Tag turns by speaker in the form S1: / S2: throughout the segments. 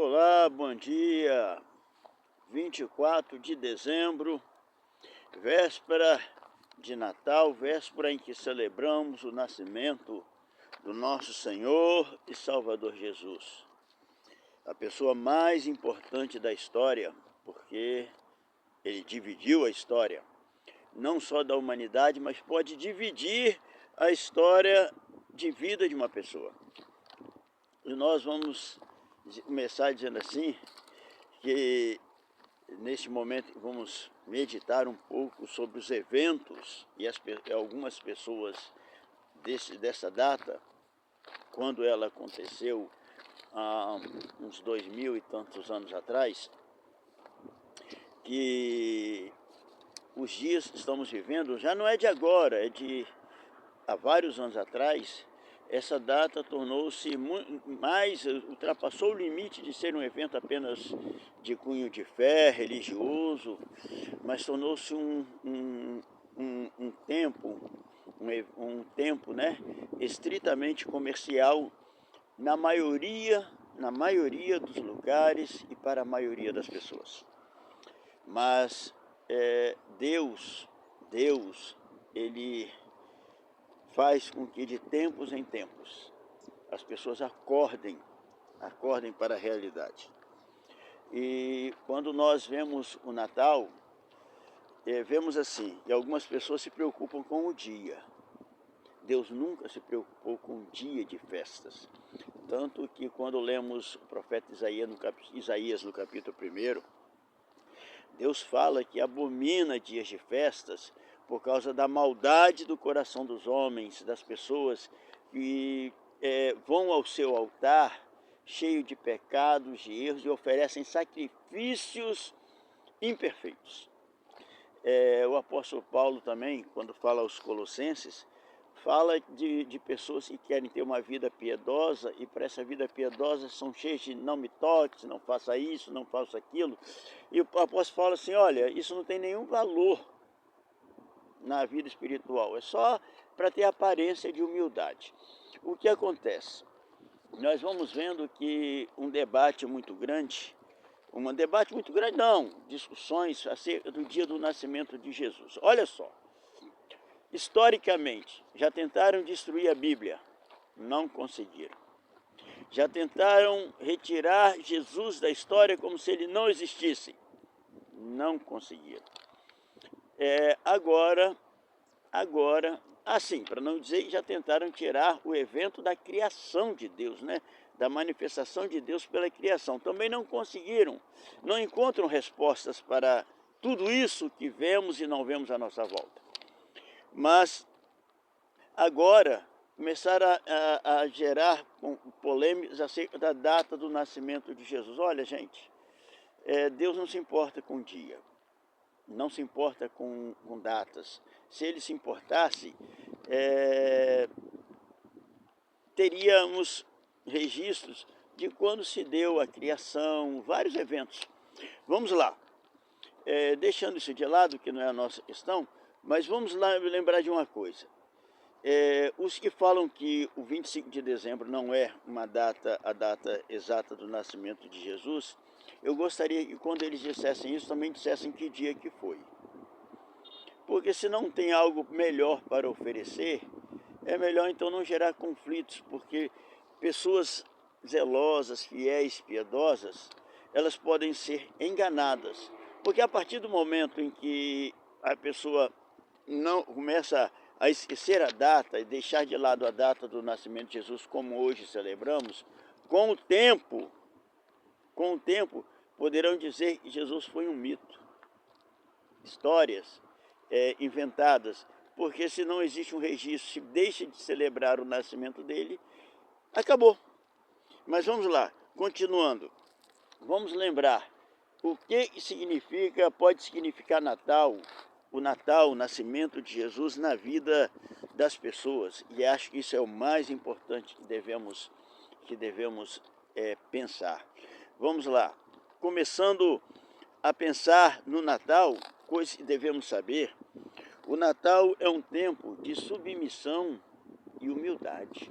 S1: Olá, bom dia. 24 de dezembro, véspera de Natal, véspera em que celebramos o nascimento do nosso Senhor e Salvador Jesus, a pessoa mais importante da história, porque ele dividiu a história, não só da humanidade, mas pode dividir a história de vida de uma pessoa. E nós vamos começar dizendo assim, que neste momento vamos meditar um pouco sobre os eventos e algumas pessoas dessa data, quando ela aconteceu há uns 2000 e tantos anos atrás, que os dias que estamos vivendo já não é de agora, é de há vários anos atrás. Essa data tornou-se ultrapassou o limite de ser um evento apenas de cunho de fé, religioso, mas tornou-se um tempo, um tempo, né, estritamente comercial na maioria dos lugares e para a maioria das pessoas. Mas Deus, ele faz com que de tempos em tempos as pessoas acordem para a realidade. E quando nós vemos o Natal, vemos assim, e algumas pessoas se preocupam com o dia. Deus nunca se preocupou com o dia de festas. Tanto que quando lemos o profeta Isaías no capítulo 1, Deus fala que abomina dias de festas por causa da maldade do coração dos homens, das pessoas que vão ao seu altar cheio de pecados, de erros, e oferecem sacrifícios imperfeitos. O apóstolo Paulo também, quando fala aos Colossenses, fala de pessoas que querem ter uma vida piedosa, e para essa vida piedosa são cheias de não me toques, não faça isso, não faça aquilo. E o apóstolo fala assim, olha, isso não tem nenhum valor na vida espiritual, é só para ter aparência de humildade. O que acontece? Nós vamos vendo que discussões acerca do dia do nascimento de Jesus. Olha só, historicamente, já tentaram destruir a Bíblia, não conseguiram. Já tentaram retirar Jesus da história como se ele não existisse, não conseguiram. Agora, assim, para não dizer que já tentaram tirar o evento da criação de Deus, né? Da manifestação de Deus pela criação. Também não conseguiram, não encontram respostas para tudo isso que vemos e não vemos à nossa volta. Mas agora começaram a gerar polêmicas acerca da data do nascimento de Jesus. Olha, gente, Deus não se importa com o dia, não se importa com datas. Se ele se importasse, teríamos registros de quando se deu a criação, vários eventos. Vamos lá, deixando isso de lado, que não é a nossa questão, mas vamos lá lembrar de uma coisa. Os que falam que o 25 de dezembro não é a data exata do nascimento de Jesus, eu gostaria que quando eles dissessem isso, também dissessem que dia que foi. Porque se não tem algo melhor para oferecer, é melhor então não gerar conflitos, porque pessoas zelosas, fiéis, piedosas, elas podem ser enganadas. Porque a partir do momento em que a pessoa não começa a esquecer a data e deixar de lado a data do nascimento de Jesus, como hoje celebramos, com o tempo, poderão dizer que Jesus foi um mito. Histórias inventadas, porque se não existe um registro, se deixa de celebrar o nascimento dele, acabou. Mas vamos lá, continuando. Vamos lembrar o que pode significar Natal, o nascimento de Jesus na vida das pessoas. E acho que isso é o mais importante que devemos pensar. Vamos lá, começando a pensar no Natal, coisas que devemos saber. O Natal é um tempo de submissão e humildade.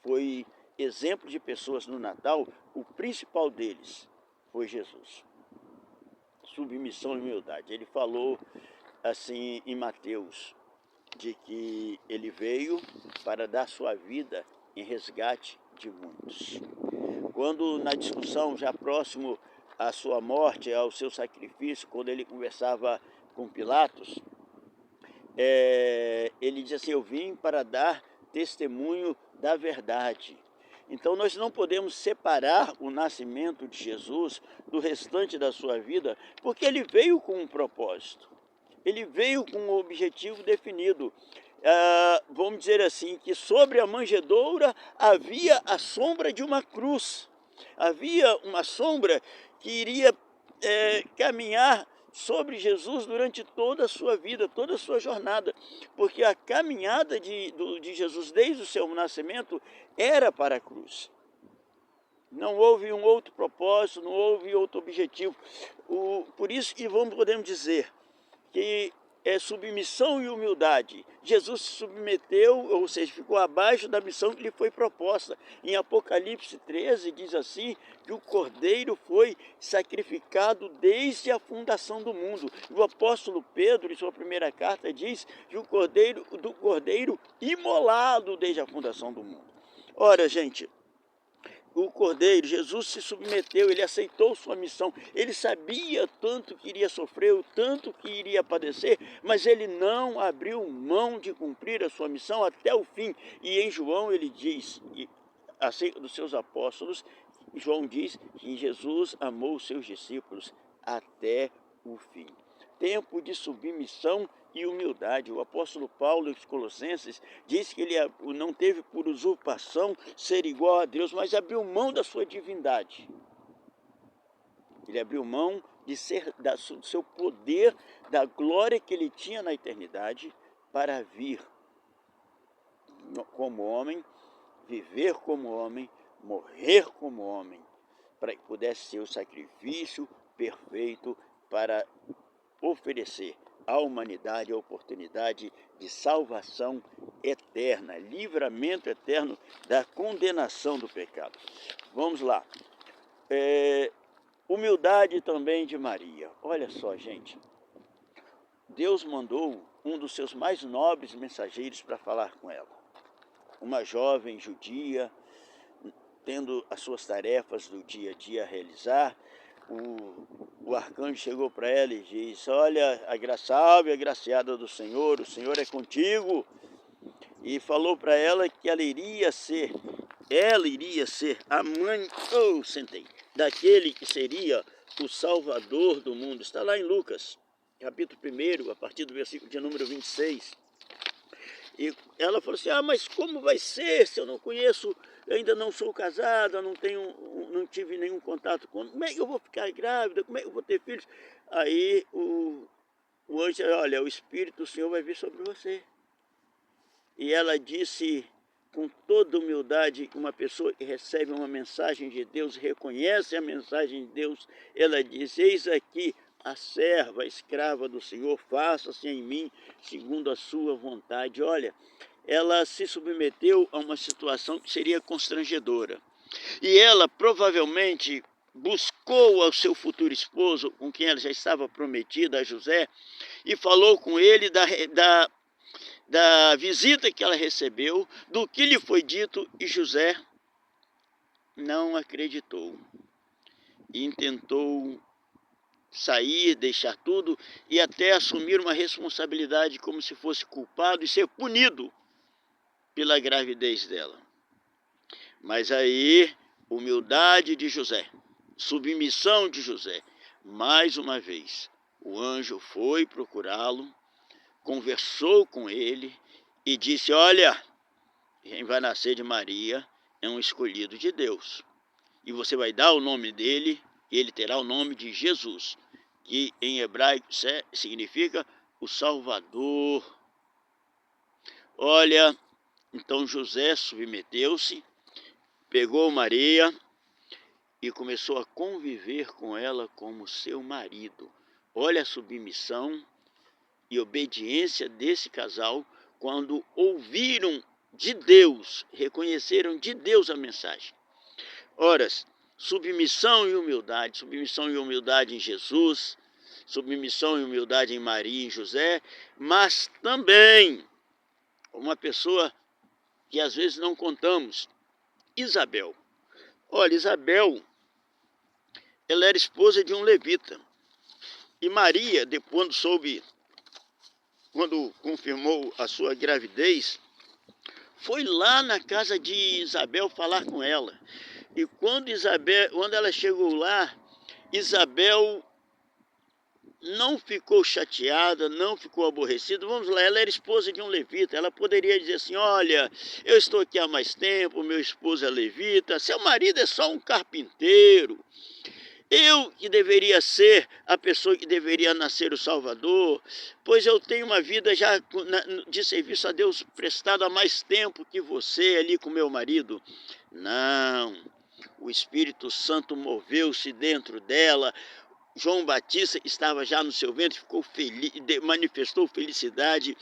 S1: Foi exemplo de pessoas no Natal, o principal deles foi Jesus. Submissão e humildade. Ele falou assim em Mateus, de que ele veio para dar sua vida em resgate de muitos. Quando na discussão, já próximo à sua morte, ao seu sacrifício, quando ele conversava com Pilatos, ele diz assim: eu vim para dar testemunho da verdade. Então nós não podemos separar o nascimento de Jesus do restante da sua vida, porque ele veio com um propósito. Ele veio com um objetivo definido. Vamos dizer assim, que sobre a manjedoura havia a sombra de uma cruz. Havia uma sombra que iria caminhar sobre Jesus durante toda a sua vida, toda a sua jornada. Porque a caminhada de Jesus desde o seu nascimento era para a cruz. Não houve um outro propósito, não houve outro objetivo. Por isso que podemos dizer que é submissão e humildade. Jesus se submeteu, ou seja, ficou abaixo da missão que lhe foi proposta. Em Apocalipse 13 diz assim, que o Cordeiro foi sacrificado desde a fundação do mundo. O apóstolo Pedro, em sua primeira carta, diz que o Cordeiro imolado desde a fundação do mundo. Ora, gente, o Cordeiro, Jesus se submeteu, ele aceitou sua missão, ele sabia tanto que iria sofrer, o tanto que iria padecer, mas ele não abriu mão de cumprir a sua missão até o fim. E em João ele diz, acerca dos seus apóstolos, João diz que Jesus amou os seus discípulos até o fim. Tempo de submissão e humildade. O apóstolo Paulo, em Colossenses, diz que ele não teve por usurpação ser igual a Deus, mas abriu mão da sua divindade. Ele abriu mão de do seu poder, da glória que ele tinha na eternidade, para vir como homem, viver como homem, morrer como homem, para que pudesse ser o sacrifício perfeito para oferecer à humanidade a oportunidade de salvação eterna, livramento eterno da condenação do pecado. Vamos lá. Humildade também de Maria. Olha só, gente. Deus mandou um dos seus mais nobres mensageiros para falar com ela. Uma jovem judia, tendo as suas tarefas do dia a dia a realizar, o arcanjo chegou para ela e disse: olha, salve, agraciada do Senhor, o Senhor é contigo. E falou para ela que ela iria ser a mãe, daquele que seria o Salvador do mundo. Está lá em Lucas, capítulo 1, a partir do versículo de número 26. E ela falou assim: mas como vai ser se eu não conheço, eu ainda não sou casada, não tive nenhum contato com... Como é que eu vou ficar grávida? Como é que eu vou ter filhos? Aí o anjo disse: olha, o Espírito do Senhor vai vir sobre você. E ela disse com toda humildade, uma pessoa que recebe uma mensagem de Deus, reconhece a mensagem de Deus, ela diz: eis aqui a serva, a escrava do Senhor, faça-se em mim segundo a sua vontade. Olha, ela se submeteu a uma situação que seria constrangedora. E ela provavelmente buscou ao seu futuro esposo, com quem ela já estava prometida, a José, e falou com ele da visita que ela recebeu, do que lhe foi dito, e José não acreditou. E intentou sair, deixar tudo e até assumir uma responsabilidade como se fosse culpado e ser punido pela gravidez dela. Mas aí, humildade de José, submissão de José. Mais uma vez, o anjo foi procurá-lo, conversou com ele e disse: olha, quem vai nascer de Maria é um escolhido de Deus. E você vai dar o nome dele, e ele terá o nome de Jesus, que em hebraico significa o Salvador. Olha, então José submeteu-se, pegou Maria e começou a conviver com ela como seu marido. Olha a submissão e obediência desse casal quando ouviram de Deus, reconheceram de Deus a mensagem. Ora, submissão e humildade em Jesus, submissão e humildade em Maria e em José, mas também uma pessoa que às vezes não contamos, Isabel. Olha, Isabel, ela era esposa de um levita. E Maria, quando confirmou a sua gravidez, foi lá na casa de Isabel falar com ela. E quando ela chegou lá, Isabel não ficou chateada, não ficou aborrecida. Vamos lá, ela era esposa de um levita. Ela poderia dizer assim: olha, eu estou aqui há mais tempo, meu esposo é levita, seu marido é só um carpinteiro. Eu que deveria ser a pessoa que deveria nascer o Salvador, pois eu tenho uma vida já de serviço a Deus prestado há mais tempo que você ali com meu marido. Não, o Espírito Santo moveu-se dentro dela. João Batista estava já no seu ventre, ficou feliz, manifestou felicidade.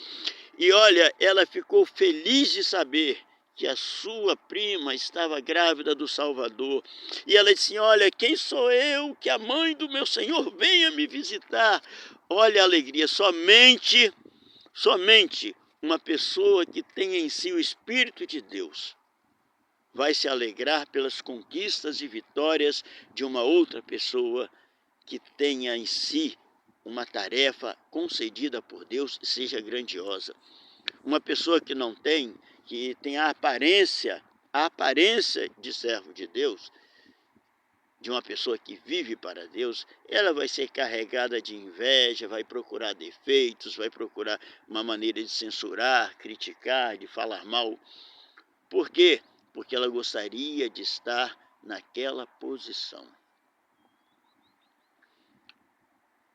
S1: E olha, ela ficou feliz de saber que a sua prima estava grávida do Salvador. E ela disse: olha, quem sou eu que a mãe do meu Senhor venha me visitar? Olha a alegria, somente uma pessoa que tem em si o Espírito de Deus vai se alegrar pelas conquistas e vitórias de uma outra pessoa que tenha em si uma tarefa concedida por Deus e seja grandiosa. Uma pessoa que não tem, que tem a aparência de servo de Deus, de uma pessoa que vive para Deus, ela vai ser carregada de inveja, vai procurar defeitos, vai procurar uma maneira de censurar, criticar, de falar mal. Por quê? Porque ela gostaria de estar naquela posição.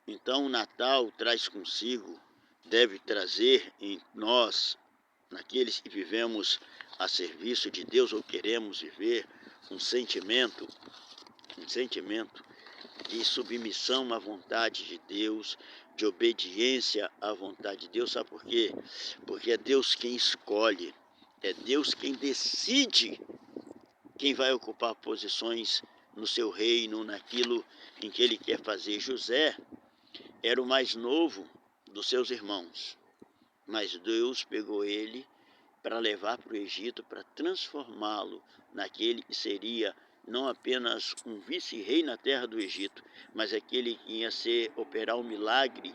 S1: Então o Natal traz consigo, deve trazer em nós, naqueles que vivemos a serviço de Deus ou queremos viver, um sentimento de submissão à vontade de Deus, de obediência à vontade de Deus. Sabe por quê? Porque é Deus quem escolhe, é Deus quem decide quem vai ocupar posições no seu reino, naquilo em que ele quer fazer. José era o mais novo dos seus irmãos, mas Deus pegou ele para levar para o Egito, para transformá-lo naquele que seria não apenas um vice-rei na terra do Egito, mas aquele que ia operar o milagre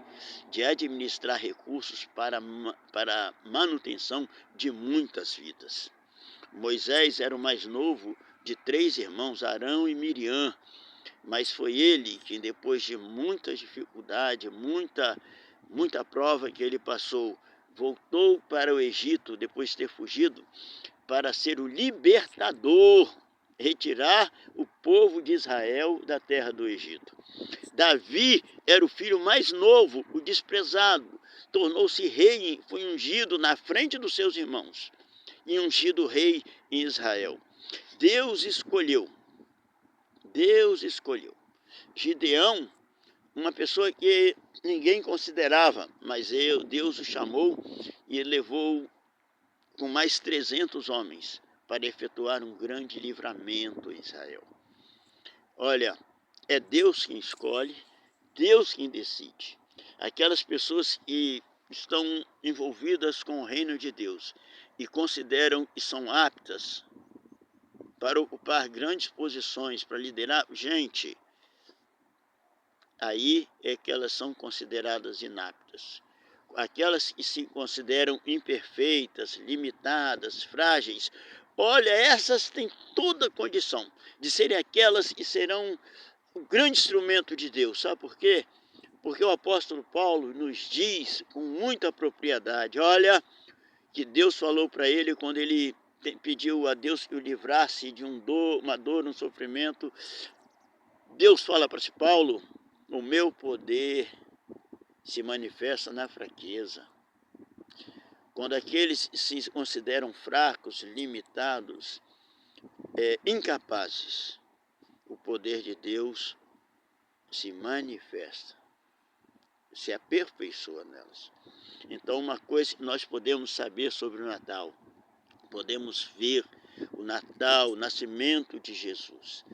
S1: de administrar recursos para a manutenção de muitas vidas. Moisés era o mais novo de 3 irmãos, Arão e Miriam, mas foi ele que, depois de muita dificuldade, muita prova que ele passou, voltou para o Egito, depois de ter fugido, para ser o libertador, retirar o povo de Israel da terra do Egito. Davi era o filho mais novo, o desprezado, tornou-se rei, foi ungido na frente dos seus irmãos, e ungido rei em Israel. Deus escolheu. Gideão, uma pessoa que ninguém considerava, mas Deus o chamou e levou com mais 300 homens para efetuar um grande livramento em Israel. Olha, é Deus quem escolhe, Deus quem decide. Aquelas pessoas que estão envolvidas com o reino de Deus e consideram que são aptas para ocupar grandes posições, para liderar gente, aí é que elas são consideradas inaptas. Aquelas que se consideram imperfeitas, limitadas, frágeis, olha, essas têm toda a condição de serem aquelas que serão um grande instrumento de Deus. Sabe por quê? Porque o apóstolo Paulo nos diz com muita propriedade, olha, que Deus falou para ele quando ele pediu a Deus que o livrasse de uma dor, um sofrimento. Deus fala para Paulo: o meu poder se manifesta na fraqueza. Quando aqueles se consideram fracos, limitados, incapazes, o poder de Deus se manifesta, se aperfeiçoa nelas. Então, uma coisa que nós podemos saber sobre o Natal, podemos ver o Natal, o nascimento de Jesus.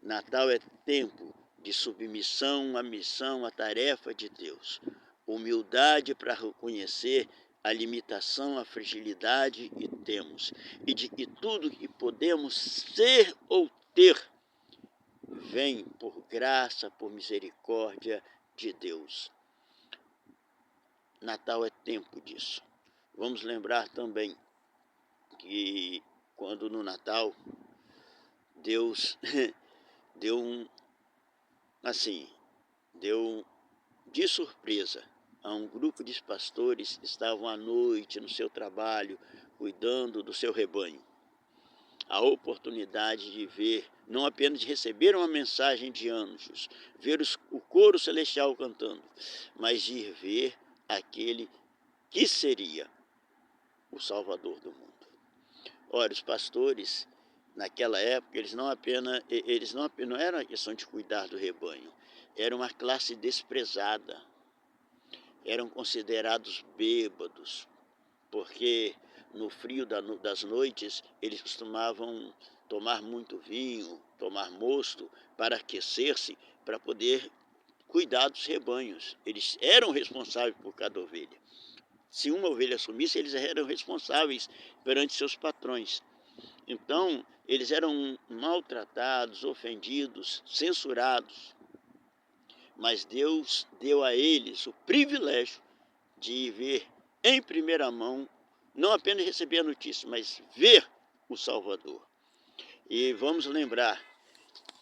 S1: Natal é tempo de submissão à missão, à tarefa de Deus. Humildade para reconhecer a limitação, a fragilidade que temos e de que tudo que podemos ser ou ter vem por graça, por misericórdia de Deus. Natal é tempo disso. Vamos lembrar também que quando no Natal Deus deu de surpresa a um grupo de pastores que estavam à noite no seu trabalho, cuidando do seu rebanho, a oportunidade de ver, não apenas de receber uma mensagem de anjos, ver o coro celestial cantando, mas de ver aquele que seria o Salvador do mundo. Ora, os pastores, naquela época, não era uma questão de cuidar do rebanho, era uma classe desprezada, eram considerados bêbados, porque no frio das noites eles costumavam tomar muito vinho, tomar mosto para aquecer-se, para poder cuidar dos rebanhos. Eles eram responsáveis por cada ovelha. Se uma ovelha sumisse, eles eram responsáveis perante seus patrões. Então, eles eram maltratados, ofendidos, censurados. Mas Deus deu a eles o privilégio de ver em primeira mão, não apenas receber a notícia, mas ver o Salvador. E vamos lembrar,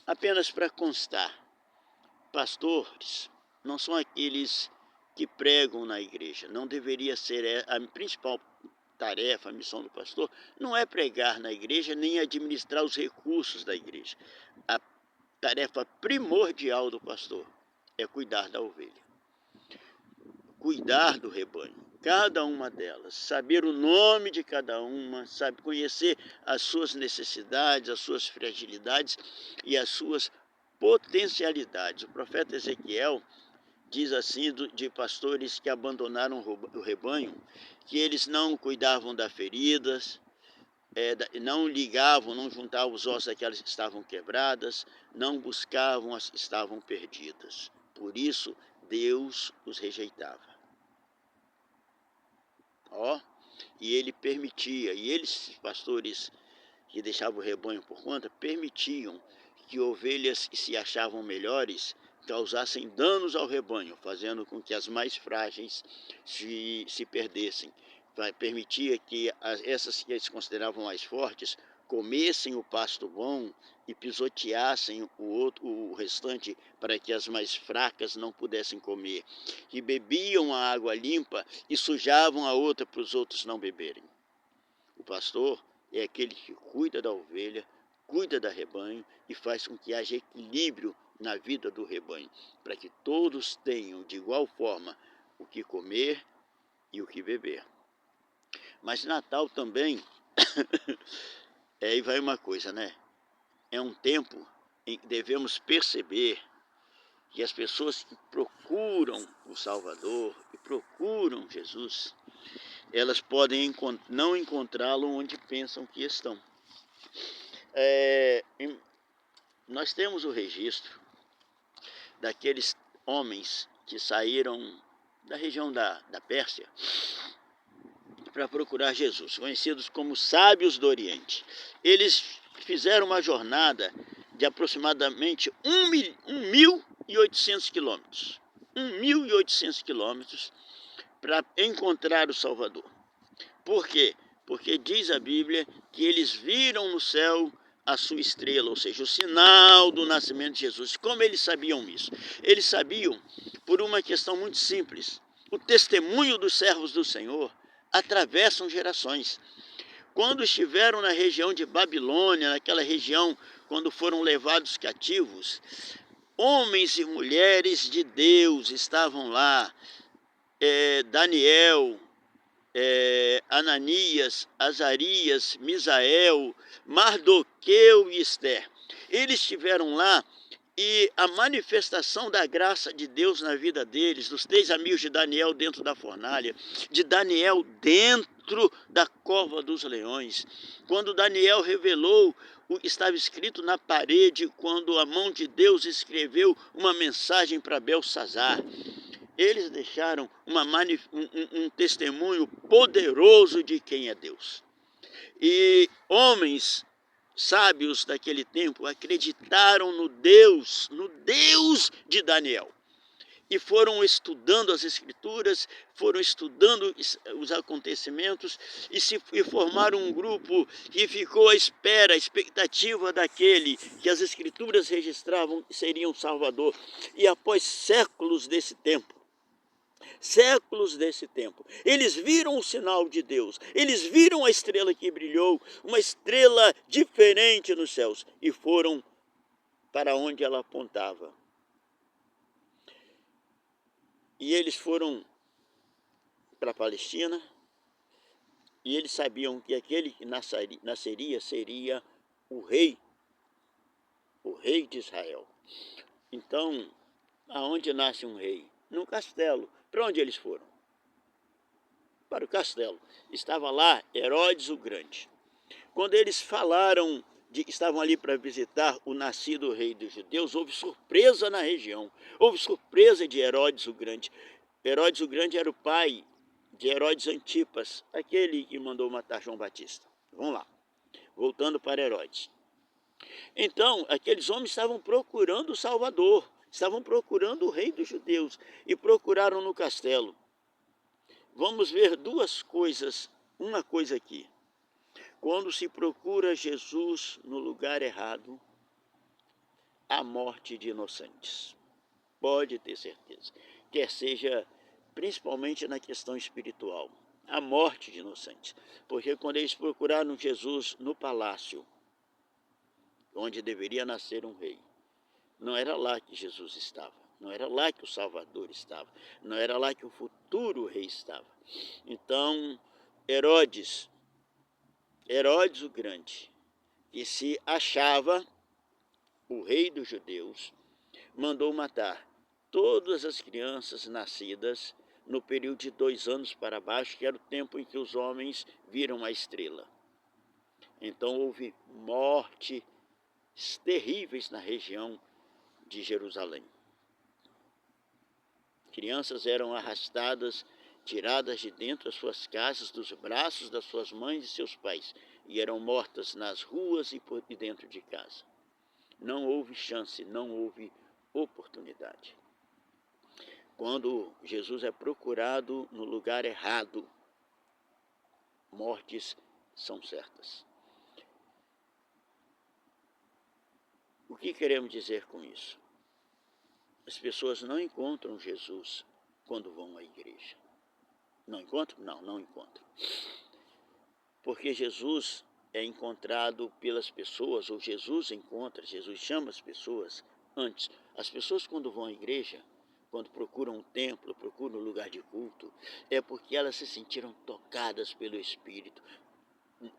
S1: apenas para constar, pastores não são aqueles que pregam na igreja. Não deveria ser a principal tarefa, a missão do pastor, não é pregar na igreja, nem administrar os recursos da igreja. A tarefa primordial do pastor é cuidar da ovelha, cuidar do rebanho, cada uma delas, saber o nome de cada uma, sabe, conhecer as suas necessidades, as suas fragilidades e as suas potencialidades. O profeta Ezequiel diz assim de pastores que abandonaram o rebanho, que eles não cuidavam das feridas, não ligavam, não juntavam os ossos daquelas que estavam quebradas, não buscavam as que estavam perdidas. Por isso, Deus os rejeitava. E ele permitia, e eles, pastores que deixavam o rebanho por conta, permitiam que ovelhas que se achavam melhores causassem danos ao rebanho, fazendo com que as mais frágeis se perdessem. Permitia que essas que eles consideravam mais fortes comessem o pasto bom e pisoteassem o restante para que as mais fracas não pudessem comer. E bebiam a água limpa e sujavam a outra para os outros não beberem. O pastor é aquele que cuida da ovelha, cuida do rebanho e faz com que haja equilíbrio na vida do rebanho, para que todos tenham de igual forma o que comer e o que beber. Mas Natal também, aí vai uma coisa, né? É um tempo em que devemos perceber que as pessoas que procuram o Salvador, que procuram Jesus, elas podem não encontrá-lo onde pensam que estão. Nós temos o registro daqueles homens que saíram da região da Pérsia para procurar Jesus, conhecidos como sábios do Oriente. Eles fizeram uma jornada de aproximadamente 1.800 quilômetros. 1.800 quilômetros para encontrar o Salvador. Por quê? Porque diz a Bíblia que eles viram no céu a sua estrela, ou seja, o sinal do nascimento de Jesus. Como eles sabiam isso? Eles sabiam por uma questão muito simples. O testemunho dos servos do Senhor atravessam gerações. Quando estiveram na região de Babilônia, naquela região quando foram levados cativos, homens e mulheres de Deus estavam lá. Daniel, Ananias, Azarias, Misael, Mardoqueu e Esther. Eles estiveram lá e a manifestação da graça de Deus na vida deles, dos 3 amigos de Daniel dentro da fornalha, de Daniel dentro da cova dos leões. Quando Daniel revelou o que estava escrito na parede, quando a mão de Deus escreveu uma mensagem para Belsazar, eles deixaram um testemunho poderoso de quem é Deus. E homens sábios daquele tempo acreditaram no Deus de Daniel. E foram estudando as escrituras, foram estudando os acontecimentos e formaram um grupo que ficou à espera, à expectativa daquele que as escrituras registravam que seria um Salvador. E após séculos desse tempo, eles viram o sinal de Deus, eles viram a estrela que brilhou, uma estrela diferente nos céus, e foram para onde ela apontava. E eles foram para a Palestina, e eles sabiam que aquele que nasceria seria o rei de Israel. Então, aonde nasce um rei? Num castelo. Para onde eles foram? Para o castelo. Estava lá Herodes o Grande. Quando eles falaram de que estavam ali para visitar o nascido rei dos judeus, houve surpresa na região. Houve surpresa de Herodes o Grande. Herodes o Grande era o pai de Herodes Antipas, aquele que mandou matar João Batista. Vamos lá, voltando para Herodes. Então, aqueles homens estavam procurando o Salvador, estavam procurando o rei dos judeus e procuraram no castelo. Vamos ver duas coisas, uma coisa aqui. Quando se procura Jesus no lugar errado, há morte de inocentes. Pode ter certeza. Quer seja, principalmente na questão espiritual, a morte de inocentes. Porque quando eles procuraram Jesus no palácio, onde deveria nascer um rei, não era lá que Jesus estava. Não era lá que o Salvador estava. Não era lá que o futuro rei estava. Então, Herodes o Grande, que se achava o rei dos judeus, mandou matar todas as crianças nascidas no período de 2 anos para baixo, que era o tempo em que os homens viram a estrela. Então houve mortes terríveis na região de Jerusalém. Crianças eram arrastadas, tiradas de dentro das suas casas, dos braços das suas mães e seus pais, e eram mortas nas ruas e dentro de casa. Não houve chance, não houve oportunidade. Quando Jesus é procurado no lugar errado, mortes são certas. O que queremos dizer com isso? As pessoas não encontram Jesus quando vão à igreja. Não encontram? Não encontram. Porque Jesus é encontrado pelas pessoas, ou Jesus chama as pessoas antes. As pessoas quando vão à igreja, quando procuram um templo, procuram um lugar de culto, é porque elas se sentiram tocadas pelo Espírito,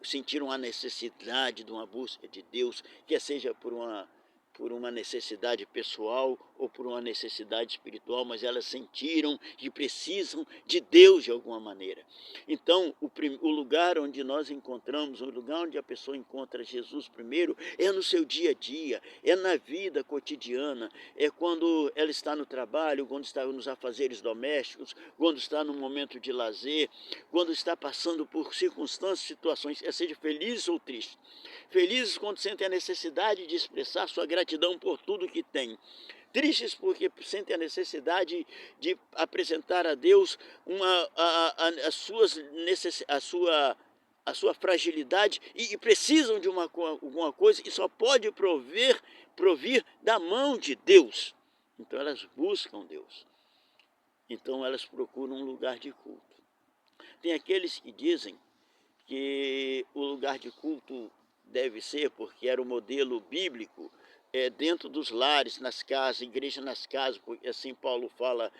S1: sentiram a necessidade de uma busca de Deus, quer seja por uma necessidade pessoal ou por uma necessidade espiritual, mas elas sentiram que precisam de Deus de alguma maneira. Então, o lugar onde nós encontramos, o lugar onde a pessoa encontra Jesus primeiro, é no seu dia a dia, é na vida cotidiana, é quando ela está no trabalho, quando está nos afazeres domésticos, quando está no momento de lazer, quando está passando por circunstâncias, situações, seja feliz ou triste. Felizes quando sentem a necessidade de expressar sua gratidão por tudo que tem. Tristes porque sentem a necessidade de apresentar a Deus a sua fragilidade e precisam de alguma coisa e só pode provir da mão de Deus. Então elas buscam Deus. Então elas procuram um lugar de culto. Tem aqueles que dizem que o lugar de culto deve ser, porque era o modelo bíblico, dentro dos lares, nas casas, igreja nas casas, porque assim Paulo fala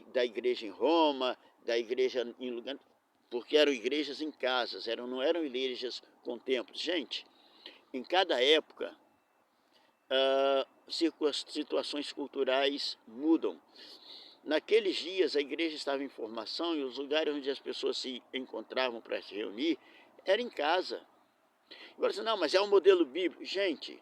S1: da igreja em Roma, da igreja em lugar, porque eram igrejas em casas, não eram igrejas com templos. Gente, em cada época, situações culturais mudam. naqueles dias a igreja estava em formação e os lugares onde as pessoas se encontravam para se reunir era em casa. Agora, não, mas é um modelo bíblico. Gente,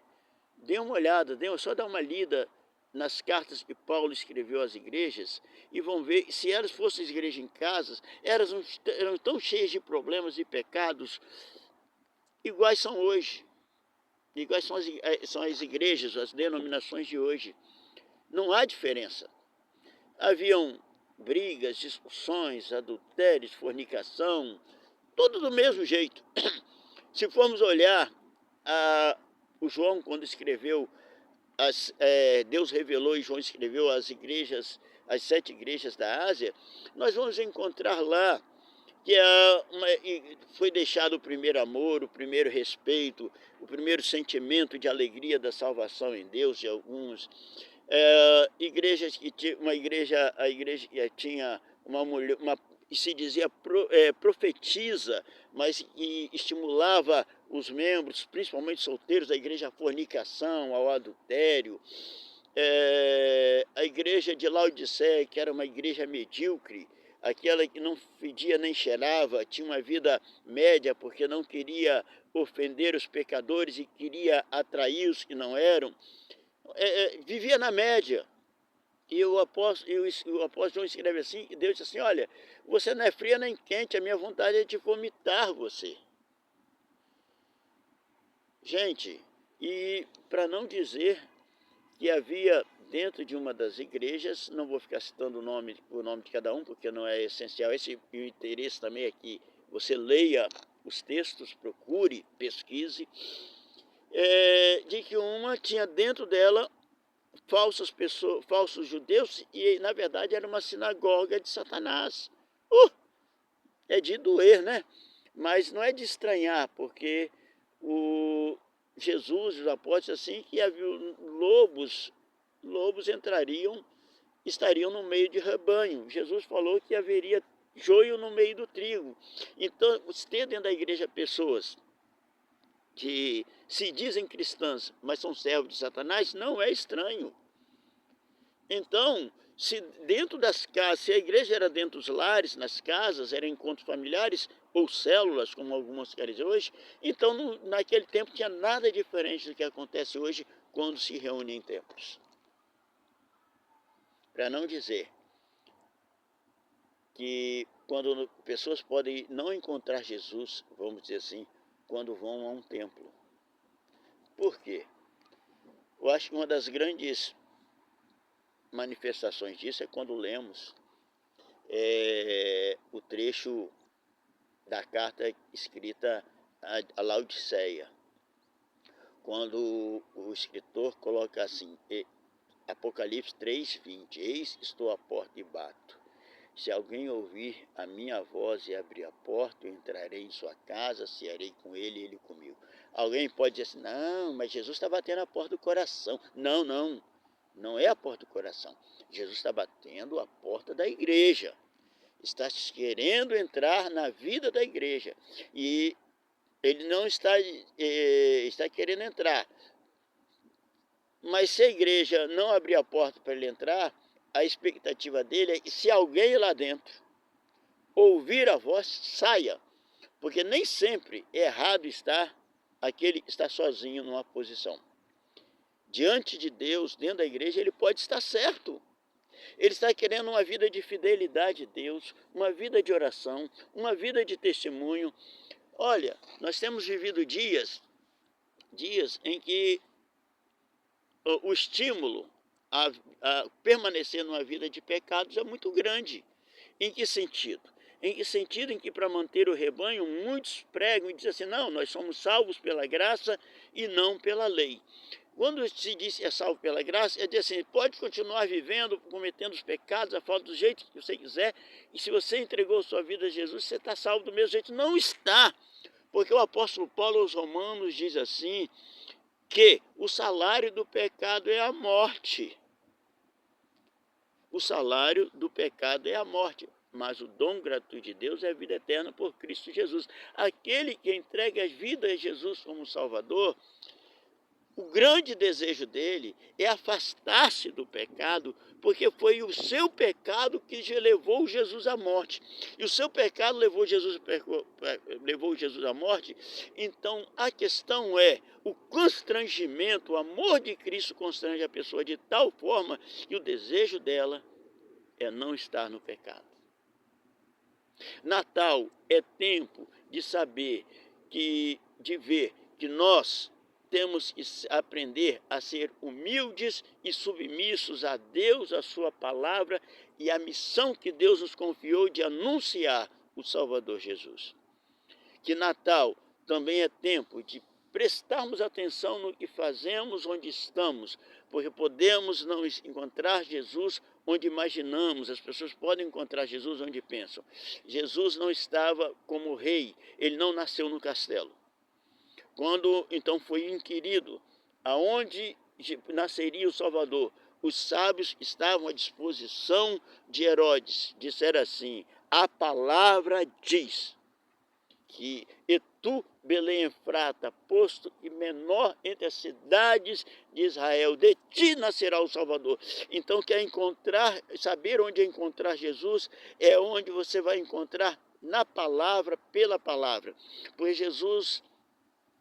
S1: dê uma olhada, só dá uma lida nas cartas que Paulo escreveu às igrejas e vão ver, se elas fossem igrejas em casas, eram tão cheias de problemas e pecados, iguais são hoje, iguais são as igrejas, as denominações de hoje. Não há diferença. Haviam brigas, discussões, adultérios, fornicação, tudo do mesmo jeito. Se formos olhar o João, quando escreveu, Deus revelou e João escreveu as igrejas, as 7 igrejas da Ásia, nós vamos encontrar lá que foi deixado o primeiro amor, o primeiro respeito, o primeiro sentimento de alegria da salvação em Deus de alguns. Igrejas que tinha a igreja que tinha uma mulher, se dizia profetiza, mas que estimulava os membros, principalmente solteiros, da igreja à fornicação, ao adultério. A igreja de Laodiceia, que era uma igreja medíocre, aquela que não fedia nem cheirava, tinha uma vida média porque não queria ofender os pecadores e queria atrair os que não eram, vivia na média. E o apóstolo João escreve assim, e Deus disse assim, olha, você não é fria nem quente, a minha vontade é de vomitar você. Gente, e para não dizer que havia dentro de uma das igrejas, não vou ficar citando o nome de cada um, porque não é essencial, o interesse também é que você leia os textos, procure, pesquise, de que uma tinha dentro dela falsos judeus, e na verdade era uma sinagoga de Satanás. É de doer, né? Mas não é de estranhar, porque Jesus, os apóstolos, assim, que havia lobos estariam no meio de rebanho. Jesus falou que haveria joio no meio do trigo. Então, se tem dentro da igreja pessoas que se dizem cristãs, mas são servos de Satanás, não é estranho. Então, se dentro das casas, se a igreja era dentro dos lares, nas casas, eram encontros familiares ou células, como algumas querem dizer hoje, então naquele tempo tinha nada diferente do que acontece hoje quando se reúne em templos. Para não dizer que quando pessoas podem não encontrar Jesus, vamos dizer assim, quando vão a um templo. Por quê? Eu acho que uma das grandes manifestações disso é quando lemos o trecho da carta escrita a Laodiceia, quando o escritor coloca assim, Apocalipse 3:20, eis estou à porta e bato. Se alguém ouvir a minha voz e abrir a porta, eu entrarei em sua casa, cearei com ele e ele comigo. Alguém pode dizer assim, não, mas Jesus está batendo a porta do coração. Não é a porta do coração. Jesus está batendo a porta da igreja. Está querendo entrar na vida da igreja. E ele não está querendo entrar. Mas se a igreja não abrir a porta para ele entrar, a expectativa dele é que se alguém lá dentro ouvir a voz, saia. Porque nem sempre é errado estar aquele que está sozinho numa posição. Diante de Deus, dentro da igreja, ele pode estar certo. Ele está querendo uma vida de fidelidade a Deus, uma vida de oração, uma vida de testemunho. Olha, nós temos vivido dias em que o estímulo a permanecer numa vida de pecados é muito grande. Em que sentido? Em que sentido em que para manter o rebanho, muitos pregam e dizem assim, não, nós somos salvos pela graça e não pela lei. Quando se diz que é salvo pela graça, é dizer assim, pode continuar vivendo, cometendo os pecados, a falta do jeito que você quiser, e se você entregou sua vida a Jesus, você está salvo do mesmo jeito. Não está, porque o apóstolo Paulo aos Romanos diz assim, que o salário do pecado é a morte. O salário do pecado é a morte, mas o dom gratuito de Deus é a vida eterna por Cristo Jesus. Aquele que entrega a vida a Jesus como Salvador, o grande desejo dele é afastar-se do pecado, porque foi o seu pecado que levou Jesus à morte. E o seu pecado levou Jesus à morte. Então a questão é o constrangimento, o amor de Cristo constrange a pessoa de tal forma que o desejo dela é não estar no pecado. Natal é tempo de saber de ver que nós temos que aprender a ser humildes e submissos a Deus, a sua palavra e a missão que Deus nos confiou de anunciar o Salvador Jesus. Que Natal também é tempo de prestarmos atenção no que fazemos, onde estamos, porque podemos não encontrar Jesus onde imaginamos. As pessoas podem encontrar Jesus onde pensam. Jesus não estava como rei, ele não nasceu no castelo. Quando então foi inquirido aonde nasceria o Salvador, os sábios estavam à disposição de Herodes. Disseram assim: a palavra diz que e tu, Belém Efrata, posto que menor entre as cidades de Israel, de ti nascerá o Salvador. Então, quer saber onde encontrar Jesus, é onde você vai encontrar na palavra, pela palavra. Pois Jesus,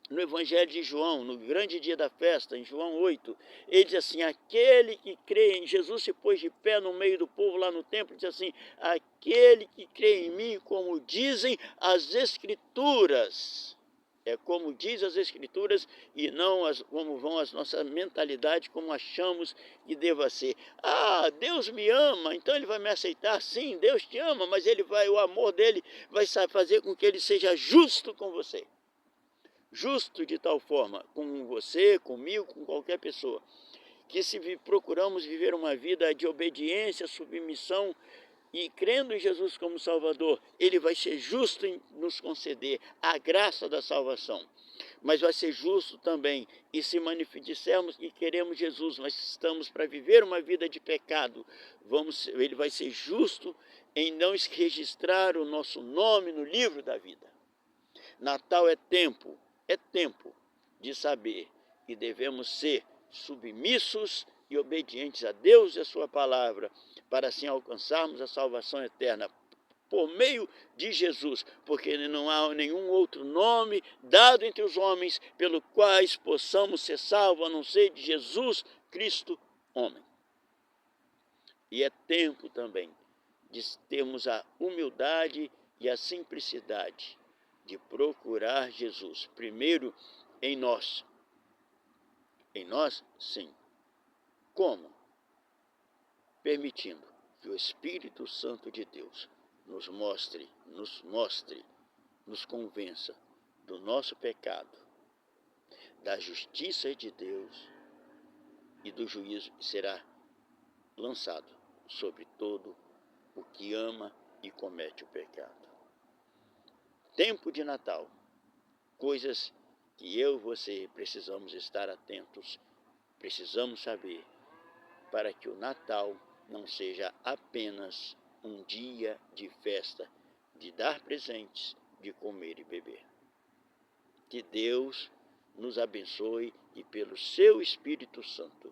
S1: no Evangelho de João, no grande dia da festa, em João 8, ele diz assim: aquele que crê em Jesus se pôs de pé no meio do povo lá no templo, diz assim: aquele que crê em mim, como dizem as Escrituras. É como diz as Escrituras e não como vão as nossas mentalidades, como achamos que deva ser. Ah, Deus me ama, então ele vai me aceitar. Sim, Deus te ama, mas o amor dele vai fazer com que ele seja justo com você. Justo de tal forma com você, comigo, com qualquer pessoa, que se procuramos viver uma vida de obediência, submissão e crendo em Jesus como Salvador, ele vai ser justo em nos conceder a graça da salvação. Mas vai ser justo também, e se dissermos que queremos Jesus, mas estamos para viver uma vida de pecado, ele vai ser justo em não registrar o nosso nome no livro da vida. Natal é tempo de saber que devemos ser submissos e obedientes a Deus e a sua palavra, para assim alcançarmos a salvação eterna por meio de Jesus, porque não há nenhum outro nome dado entre os homens pelo quais possamos ser salvos, a não ser de Jesus Cristo, homem. E é tempo também de termos a humildade e a simplicidade de procurar Jesus, primeiro em nós. Em nós, sim. Como? Permitindo que o Espírito Santo de Deus nos mostre, nos convença do nosso pecado, da justiça de Deus e do juízo que será lançado sobre todo o que ama e comete o pecado. Tempo de Natal, coisas que eu e você precisamos estar atentos, precisamos saber, para que o Natal não seja apenas um dia de festa, de dar presentes, de comer e beber. Que Deus nos abençoe e pelo seu Espírito Santo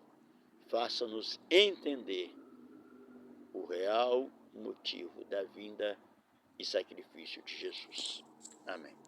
S1: faça-nos entender o real motivo da vinda e sacrifício de Jesus. Amém.